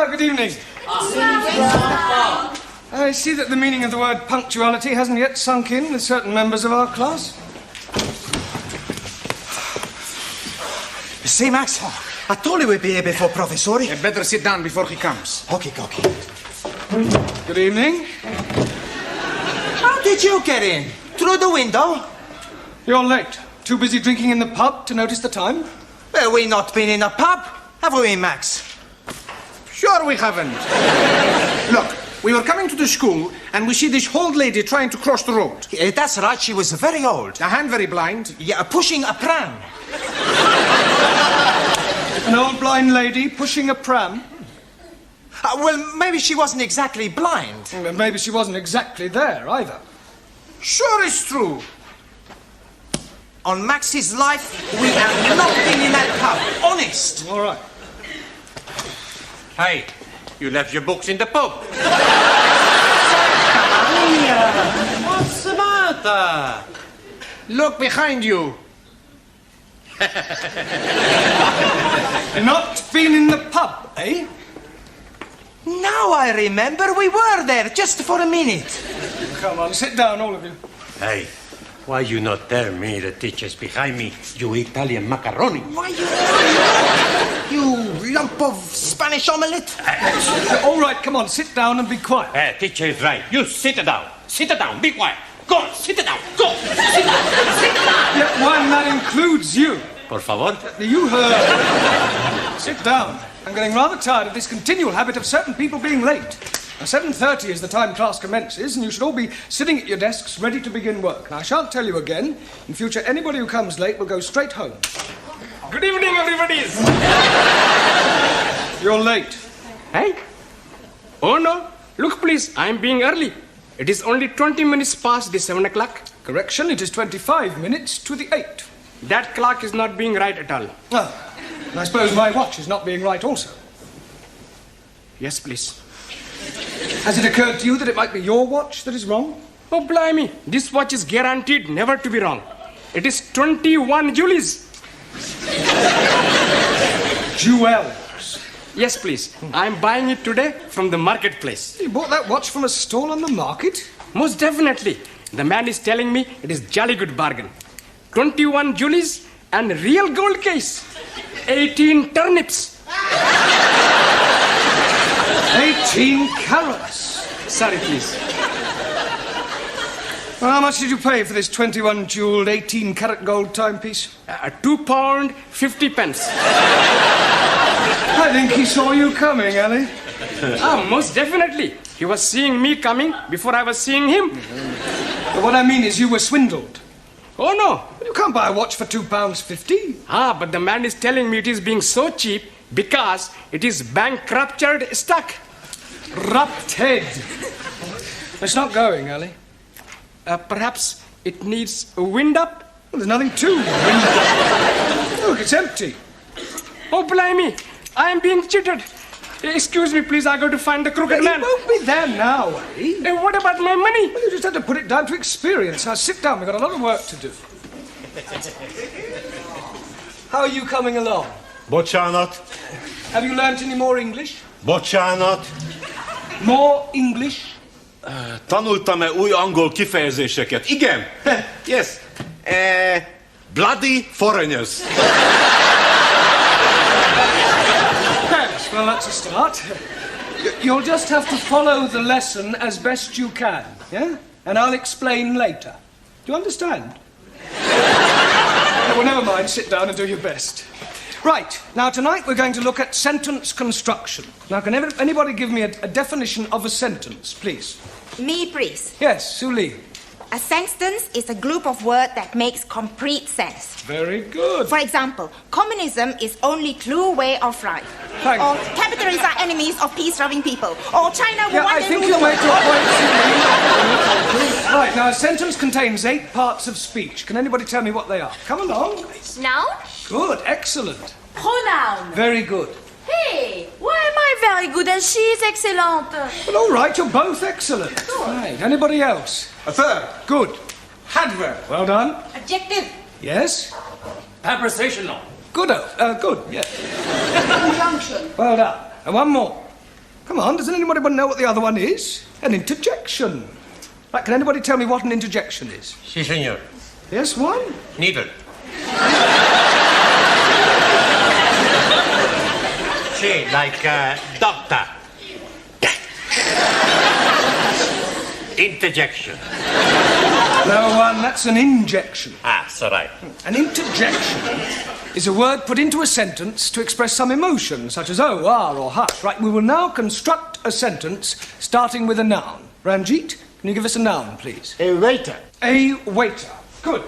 Good evening. I see that the meaning of the word punctuality hasn't yet sunk in with certain members of our class. See, Max, I told you we'd be here before Professor. You'd better sit down before he comes. Okay. Good evening. How did you get in? Through the window? You're late. Too busy drinking in the pub to notice the time? Well, we not been in a pub, have we, Max? Sure we haven't. Look, we were coming to the school and we see this old lady trying to cross the road. That's right, she was very old. And very blind. Yeah, pushing a pram. An old blind lady pushing a pram? Well, maybe she wasn't exactly blind. Well, maybe she wasn't exactly there either. Sure it's true. On Max's life, we have not been in that pub. Honest. All right. Hey, you left your books in the pub. What's the matter? Look behind you. Not been in the pub, eh? Now I remember we were there just for a minute. Come on, sit down, all of you. Hey, why you not tell me the teacher's behind me, you Italian macaroni? Why you lump of Spanish omelette? All right, come on, sit down and be quiet. Teacher is right. You sit down. Sit down. Be quiet. Go on, sit down. Go. Sit down. Sit down. Yeah, well, that includes you. Por favor. You heard. Sit down. I'm getting rather tired of this continual habit of certain people being late. Now, 7:30 is the time class commences, and you should all be sitting at your desks ready to begin work. Now, I shan't tell you again. In future, anybody who comes late will go straight home. Good evening, everybody. You're late. Hey? Oh, no. Look, please, I'm being early. It is only 20 minutes past the 7 o'clock. Correction, it is 25 minutes to the 8. That clock is not being right at all. Oh, and I suppose my watch is not being right also. Yes, please. Has it occurred to you that it might be your watch that is wrong? Oh, blimey. This watch is guaranteed never to be wrong. It is 21 Julies. Jewels. Yes, please. I'm buying it today from the marketplace. You bought that watch from a stall on the market? Most definitely. The man is telling me it is jolly good bargain. 21 Julies and real gold case. 18 turnips. 18 carats. Sorry, please. Well, how much did you pay for this 21 jeweled 18 carat gold timepiece? £2 50 pence. I think he saw you coming, Ali. Most definitely. He was seeing me coming before I was seeing him. But what I mean is you were swindled. Oh, no. You can't buy a watch for £2.50. But the man is telling me it is being so cheap because it is bankrupted stock. Rupted. It's not going, Ali. Perhaps it needs a wind up? Well, there's nothing to wind. Look, it's empty. Oh, blimey. I am being cheated. Excuse me, please. I go to find the crooked man. He won't be there now, eh? What about my money? Well, you just had to put it down to experience. Now, sit down. We've got a lot of work to do. How are you coming along? Bocsánat. Have you learnt any more English? Bocsánat. More English? Tanultam-e új angol kifejezéseket? Igen. Yes. Bloody foreigners. Yes, well, that's a start. You'll just have to follow the lesson as best you can, yeah? And I'll explain later. Do you understand? Well, never mind. Sit down and do your best. Right. Now, tonight we're going to look at sentence construction. Now, can anybody give me a definition of a sentence, please? Me, please. Yes, Suli. A sentence is a group of words that makes complete sense. Very good. For example, communism is only true way of life. Thank Or you. capitalists are enemies of peace-loving people. Or China will Yeah, one I day think rule you'll the make your world. point, Suli. Right, now, a sentence contains 8 parts of speech. Can anybody tell me what they are? Come along. Noun? Good, excellent. Pronoun. Very good. Hey, why am I very good and she is excellent? Well, all right, you're both excellent. Right, anybody else? A verb. Good. Adverb. Well done. Adjective. Yes? Prepositional. Good, good, yeah. Conjunction. Well done. And one more. Come on, doesn't anybody know what the other one is? An interjection. Right, can anybody tell me what an interjection is? Si, senor. Yes, one? Needle. Si, like doctor. Interjection. No, one, that's an injection. Ah, so right. An interjection is a word put into a sentence to express some emotion, such as oh, ah, or hush. Right, we will now construct a sentence starting with a noun. Ranjit, can you give us a noun, please? A waiter. A waiter. Good.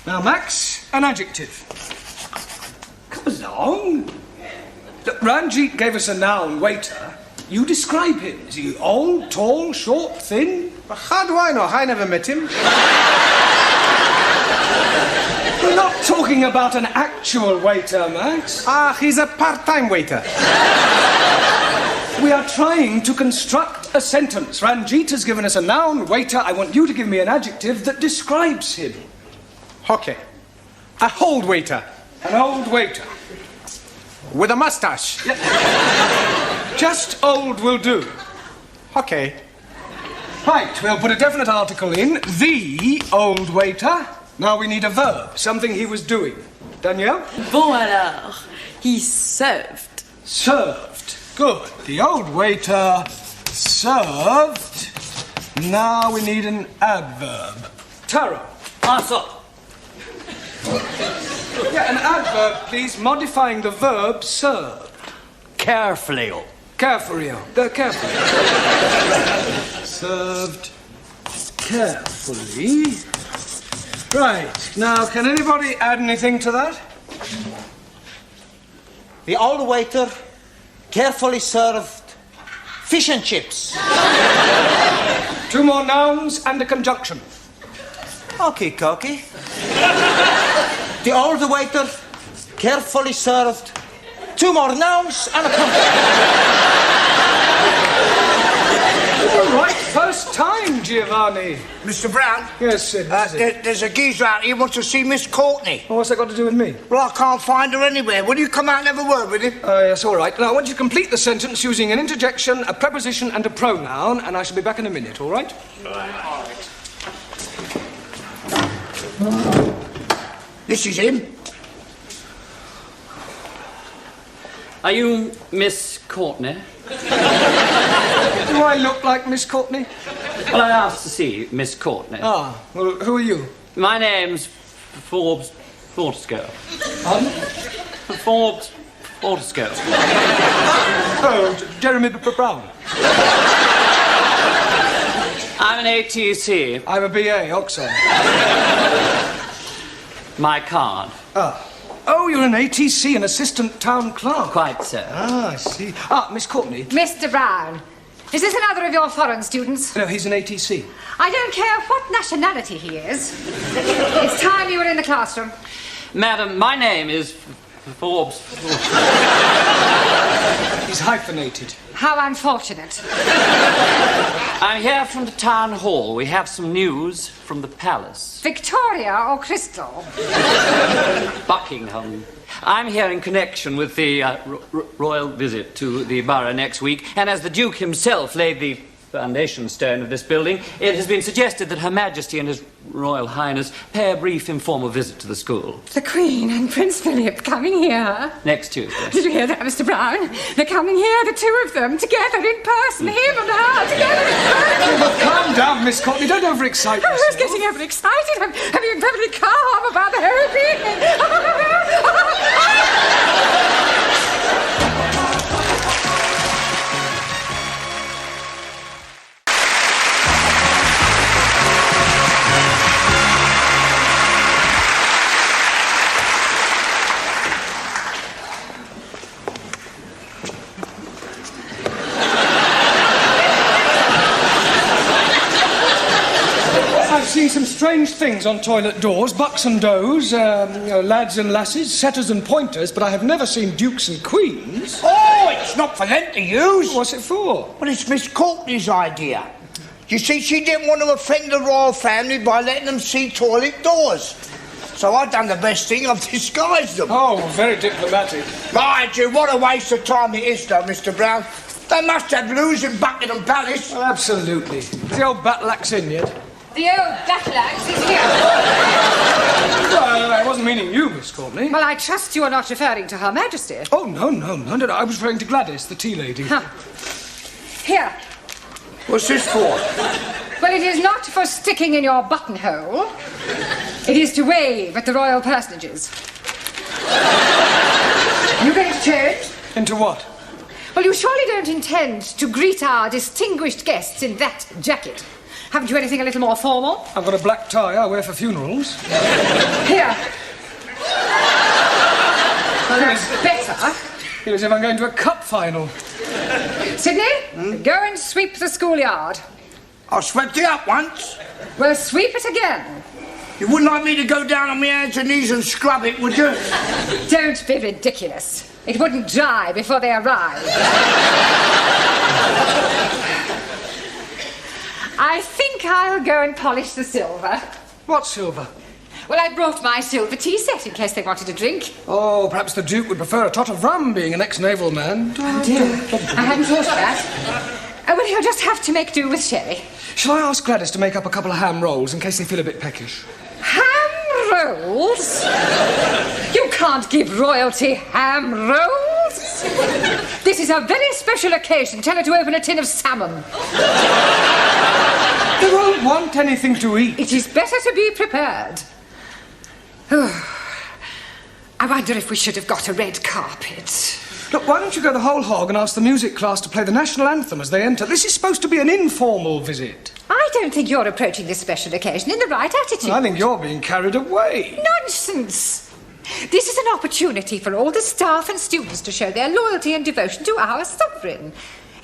Now, Max, an adjective. Come along. Look, Ranjit gave us a noun, waiter. You describe him. Is he old, tall, short, thin? But how do I know? I never met him. We're not talking about an actual waiter, Max. Ah, he's a part-time waiter. We are trying to construct a sentence. Ranjit has given us a noun, waiter. I want you to give me an adjective that describes him. Okay. A old waiter. An old waiter. With a mustache. Just old will do. Okay. Right, we'll put a definite article in. The old waiter. Now we need a verb, something he was doing. Danielle? Bon alors, he served. Served. Good. The old waiter served. Now we need an adverb. Tara. Answer. Yeah, an adverb, please, modifying the verb served. Carefully. Carefully. Carefully. Served carefully. Right. Now, can anybody add anything to that? The old waiter carefully served fish and chips. Two more nouns and a conjunction. Okay, Cocky. The old waiter carefully served two more nouns and a conjunction. All right, first time, Giovanni. Mr. Brown? Yes, Sid. What is it? There's a geezer out here who wants to see Miss Courtney. Oh, what's that got to do with me? Well, I can't find her anywhere. Will you come out and have a word with him? Yes, all right. Now, I want you to complete the sentence using an interjection, a preposition, and a pronoun, and I shall be back in a minute, all right? This is him. Are you Miss Courtney? Do I look like Miss Courtney? Well, I asked to see Miss Courtney. Ah, well, who are you? My name's Forbes Fortescue. Pardon? Forbes Fortescue. Oh, Jeremy Brown. I'm an ATC. I'm a BA, Oxford. My card. Ah. Oh, you're an ATC, an assistant town clerk. Quite so. Ah, I see. Ah, Miss Courtney. Mr. Brown, is this another of your foreign students? No, he's an ATC. I don't care what nationality he is. It's time you were in the classroom. Madam, my name is Forbes. He's hyphenated. How unfortunate. I'm here from the town hall. We have some news from the palace. Victoria or Crystal? Buckingham. I'm here in connection with the royal visit to the borough next week, and as the Duke himself laid the foundation stone of this building, it has been suggested that Her Majesty and His Royal Highness pay a brief informal visit to the school. The Queen and Prince Philip coming here. Next Tuesday. Did you hear that, Mr. Brown? They're coming here, the two of them, together in person, him and her, together in person. Oh, calm down, Miss Courtney. Don't overexcite yourself. I was getting overexcited. I'm being perfectly calm about the whole thing. I've seen some strange things on toilet doors. Bucks and does, lads and lasses, setters and pointers, but I have never seen dukes and queens. Oh, it's not for them to use. What's it for? Well, it's Miss Courtney's idea. You see, she didn't want to offend the royal family by letting them see toilet doors. So I've done the best thing, I've disguised them. Oh, very diplomatic. Mind you, what a waste of time it is, though, Mr. Brown. They must have loos in Buckingham Palace. Well, absolutely. Is the old battle axe in yet? The old battle axe is here. Well, I wasn't meaning you, Miss Courtney. Well, I trust you are not referring to Her Majesty. Oh, no. I was referring to Gladys, the tea lady. Huh. Here. What's this for? Well, it is not for sticking in your buttonhole. It is to wave at the royal personages. You going to change? Into what? Well, you surely don't intend to greet our distinguished guests in that jacket. Haven't you anything a little more formal? I've got a black tie I wear for funerals. Here. Well, that's better. Feel as if I'm going to a cup final. Sydney, go and sweep the schoolyard. I swept it up once. Well, sweep it again. You wouldn't like me to go down on my hands and knees and scrub it, would you? Don't be ridiculous. It wouldn't dry before they arrive. I think I'll go and polish the silver. What silver? Well, I brought my silver tea set in case they wanted a drink. Oh, perhaps the Duke would prefer a tot of rum, being an ex-naval man. Oh, dear. I hadn't thought of that. Oh, well, he'll just have to make do with sherry. Shall I ask Gladys to make up a couple of ham rolls in case they feel a bit peckish? Ham rolls? You can't give royalty ham rolls. This is a very special occasion. Tell her to open a tin of salmon. They won't want anything to eat. It is better to be prepared. I wonder if we should have got a red carpet. Look, why don't you go the whole hog and ask the music class to play the national anthem as they enter? This is supposed to be an informal visit. I don't think you're approaching this special occasion in the right attitude. I think you're being carried away. Nonsense! This is an opportunity for all the staff and students to show their loyalty and devotion to our sovereign.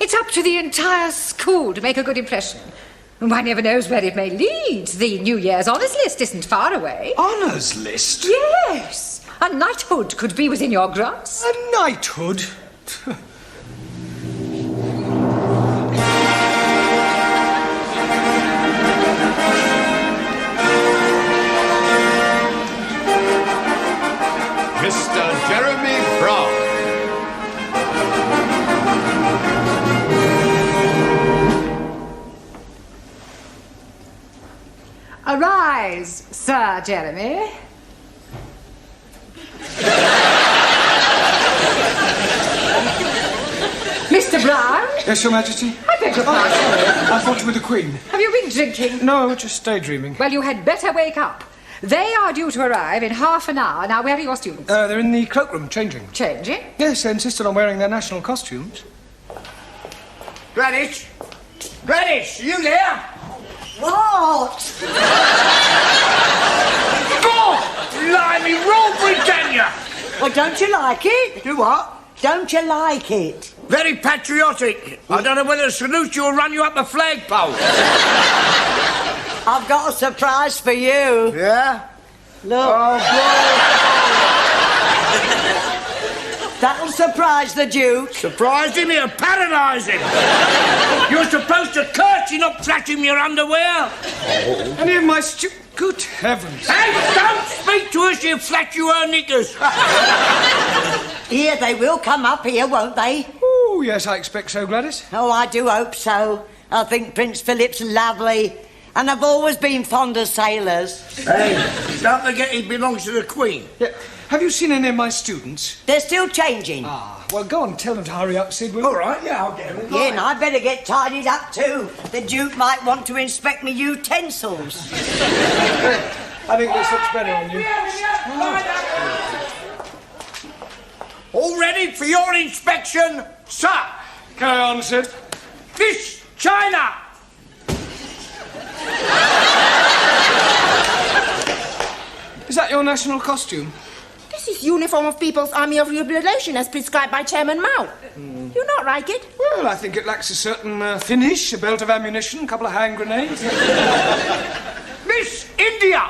It's up to the entire school to make a good impression. One never knows where it may lead. The New Year's honours list isn't far away. Honours list? Yes. A knighthood could be within your grasp. A knighthood? Mr. Jeremy Brown. Arise, Sir Jeremy. Mr. Brown? Yes, Your Majesty? I beg your pardon. I thought you were the Queen. Have you been drinking? No, just daydreaming. Well, you had better wake up. They are due to arrive in half an hour. Now, where are your students? They're in the cloakroom, changing. Changing? Yes, they insisted on wearing their national costumes. Gladys? Gladys, are you there? What? God! Blimey, Royal Britannia! Well, don't you like it? Do what? Don't you like it? Very patriotic. I don't know whether to salute you or run you up a flagpole. I've got a surprise for you. Yeah? Look. Oh, That'll surprise the Duke. surprised him, you're paralysed him. You're supposed to curtsy, not flash him your underwear. Any of my Good heavens. Hey, don't speak to her, she'll flash you her knickers. Here, they will come up here, won't they? Oh, yes, I expect so, Gladys. Oh, I do hope so. I think Prince Philip's lovely. And I've always been fond of sailors. Hey, don't forget he belongs to the Queen. Yeah. Have you seen any of my students? They're still changing. Ah, well, go on, tell them to hurry up, Sid, will you? All right, yeah, I'll get them. Yeah, and I better get tidied up too. The Duke might want to inspect me utensils. I think this looks better on you. All ready for your inspection, sir? Carry on, Sid. This China. Is that your national costume? This is uniform of People's Army of Liberation as prescribed by Chairman Mao. You not like it? Well, I think it lacks a certain finish, a belt of ammunition, a couple of hand grenades. Miss India.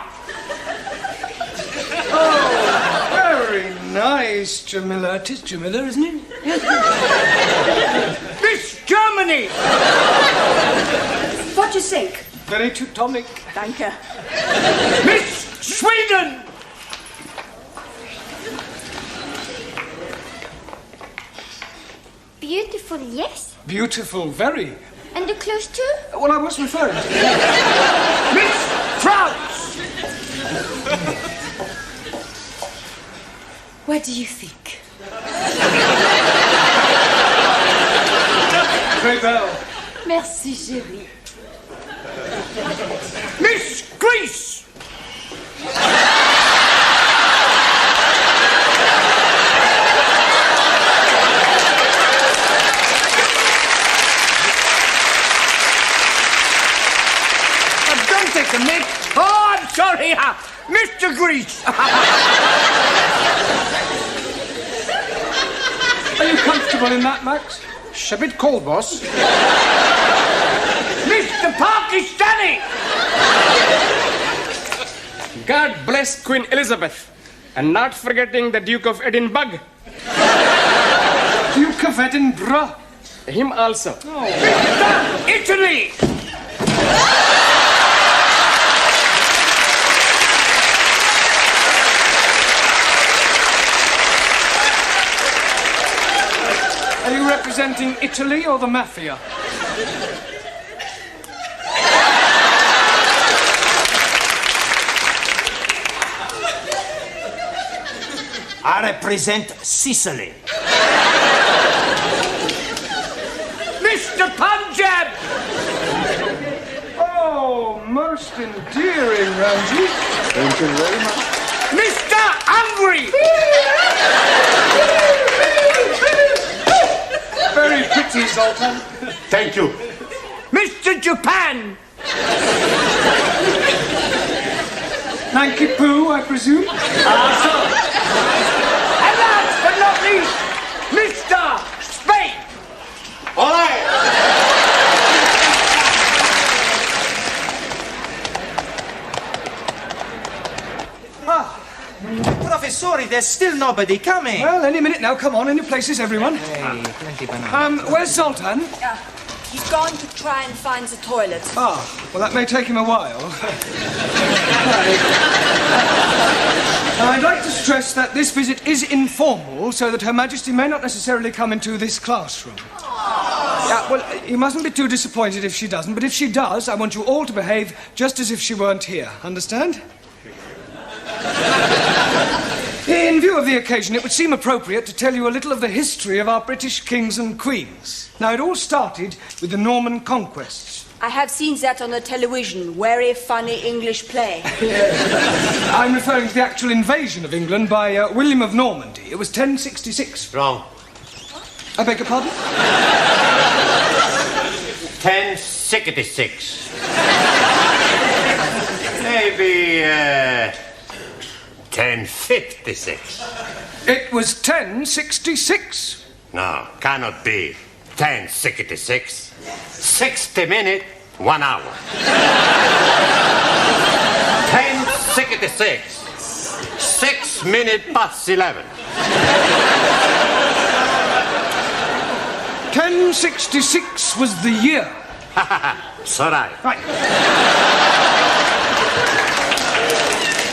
Oh, very nice, Jamila. It is Jamila, isn't it? Miss Germany. What do you think? Very Teutonic. Thank you. Miss Sweden. The beautiful, yes. Beautiful, very. And the clothes too? Well, I was referring to... Miss Trouts! What do you think? Très belle. Merci, chérie. Miss Grease! Don't take the mic. Oh, I'm sorry. Mr. Grease. Are you comfortable in that, Max? It's a bit cold, boss. Mr. Pakistani! God bless Queen Elizabeth. And not forgetting the Duke of Edinburgh. Duke of Edinburgh? Him also. Oh. Mr. Italy! Are you representing Italy or the mafia? I represent Sicily. Mr. Punjab! Oh, most endearing, Ramsey. Thank you very much. Mr. Hungary! Very pretty, Zoltan. Thank you. Mr. Japan! Nanky Poo, I presume? And last but not least, Mr. Spain! All right. Professori, there's still nobody coming. Well, any minute now. Come on, in your places, everyone. Hey, plenty banana. Where's Zoltan? He's gone to try and find the toilet. Ah, well, that may take him a while. Now, I'd like to stress that this visit is informal, so that Her Majesty may not necessarily come into this classroom. Yeah, well, you mustn't be too disappointed if she doesn't, but if she does, I want you all to behave just as if she weren't here. Understand? In view of the occasion, it would seem appropriate to tell you a little of the history of our British kings and queens. Now, it all started with the Norman conquests. I have seen that on the television. Very funny English play. I'm referring to the actual invasion of England by William of Normandy. It was 1066. Wrong. I beg your pardon? 1066. Maybe 1056. It was 1066. No, cannot be 1066. 60 minutes, 1 hour. 1066. 6 minutes past 11. 1066 was the year. It's all right. Right.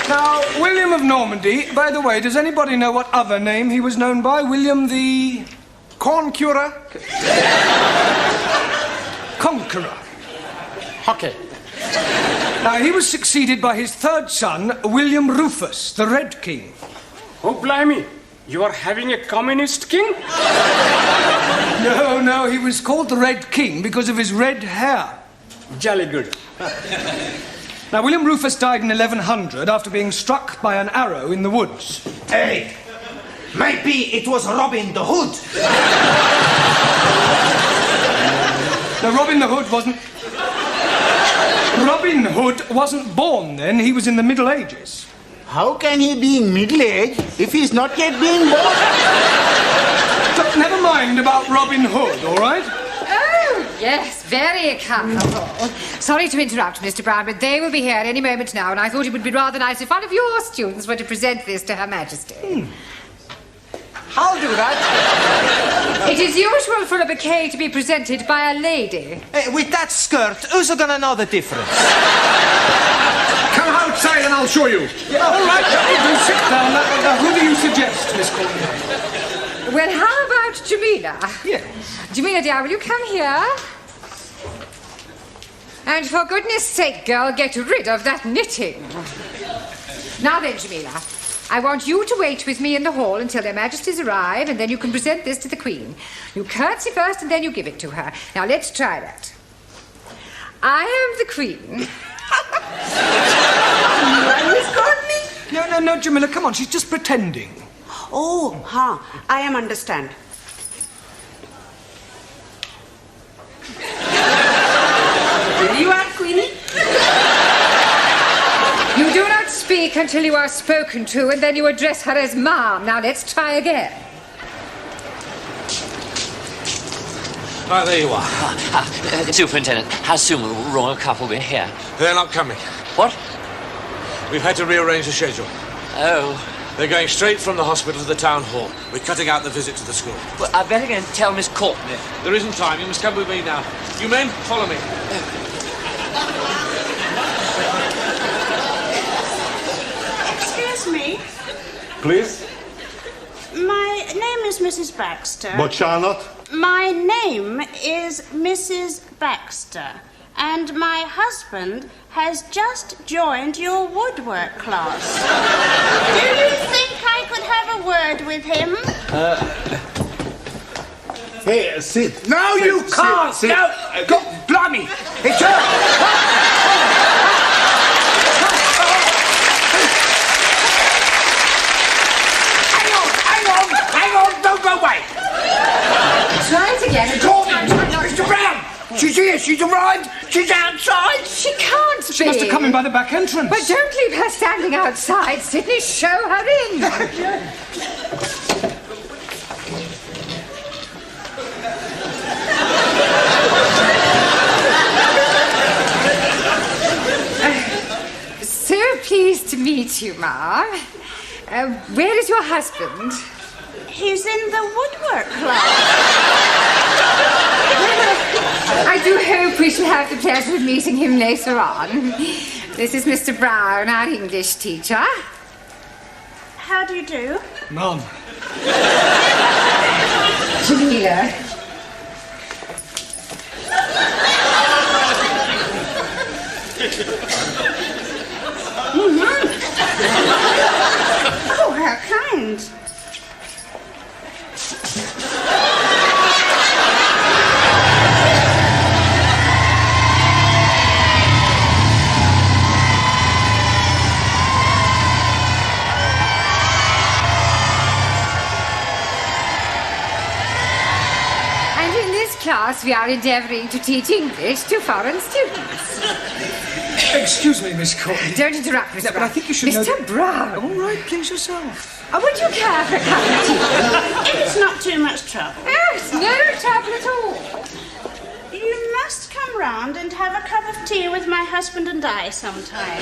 Now, William of Normandy, by the way, does anybody know what other name he was known by? William the... Corn curer? Conqueror. Okay. Now, he was succeeded by his third son, William Rufus, the Red King. Oh, blimey. You are having a communist king? No, he was called the Red King because of his red hair. Jolly good. Now, William Rufus died in 1100 after being struck by an arrow in the woods. Hey, maybe it was Robin the Hood. Now, Robin Hood wasn't born then. He was in the Middle Ages. How can he be middle-aged if he's not yet been born? But never mind about Robin Hood, all right? Oh, yes, very colourful. Sorry to interrupt, Mr. Brown, but they will be here any moment now, and I thought it would be rather nice if one of your students were to present this to Her Majesty. I'll do that. It is usual for a bouquet to be presented by a lady. Hey, with that skirt, who's gonna know the difference? Come outside and I'll show you. Yeah, all right, do sit down. Now, who do you suggest, Miss Courtney? Well, how about Jamila. Yes. Jamila, dear, will you come here? And for goodness sake, girl, get rid of that knitting. Now then, Jamila, I want you to wait with me in the hall until their majesties arrive, and then you can present this to the Queen. You curtsy first, and then you give it to her. Now, let's try that. I am the Queen. Miss Courtney? No, Jamila, come on, she's just pretending. Oh, I am understand. There you are, Queenie. You do not speak until you are spoken to, and then you address her as Ma'am. Now, let's try again. Right, there you are. Superintendent, how soon will the royal couple be here? They're not coming. What? We've had to rearrange the schedule. Oh. They're going straight from the hospital to the town hall. We're cutting out the visit to the school. Well, I better go and tell Miss Courtney. There isn't time. You must come with me now. You men, follow me. Excuse me. Please? My name is Mrs. Baxter. But Charlotte? My name is Mrs. Baxter. And my husband has just joined your woodwork class. Do you think I could have a word with him? Hey, sit. No, Sit, you can't. sit. No, God, blimey. It's her. Hang on, don't go away. Try it again. Mr. Brown, she's here, she's arrived, she's outside. She can't be. She must have come in by the back entrance. But don't leave her standing outside, Sydney. Show her in. So pleased to meet you, Ma. Where is your husband? He's in the woodwork class. I do hope we shall have the pleasure of meeting him later on. This is Mr. Brown, our English teacher. How do you do? Mum. Jamila. Oh, how kind. And in this class, we are endeavouring to teach English to foreign students. Excuse me, Miss Courtney. Don't interrupt, Mr. No, but I think you should know... Mr. Brown. All right, please yourself. Would you care for a cup of tea? If it's not too much trouble. Oh, it's no trouble at all. You must come round and have a cup of tea with my husband and I sometime.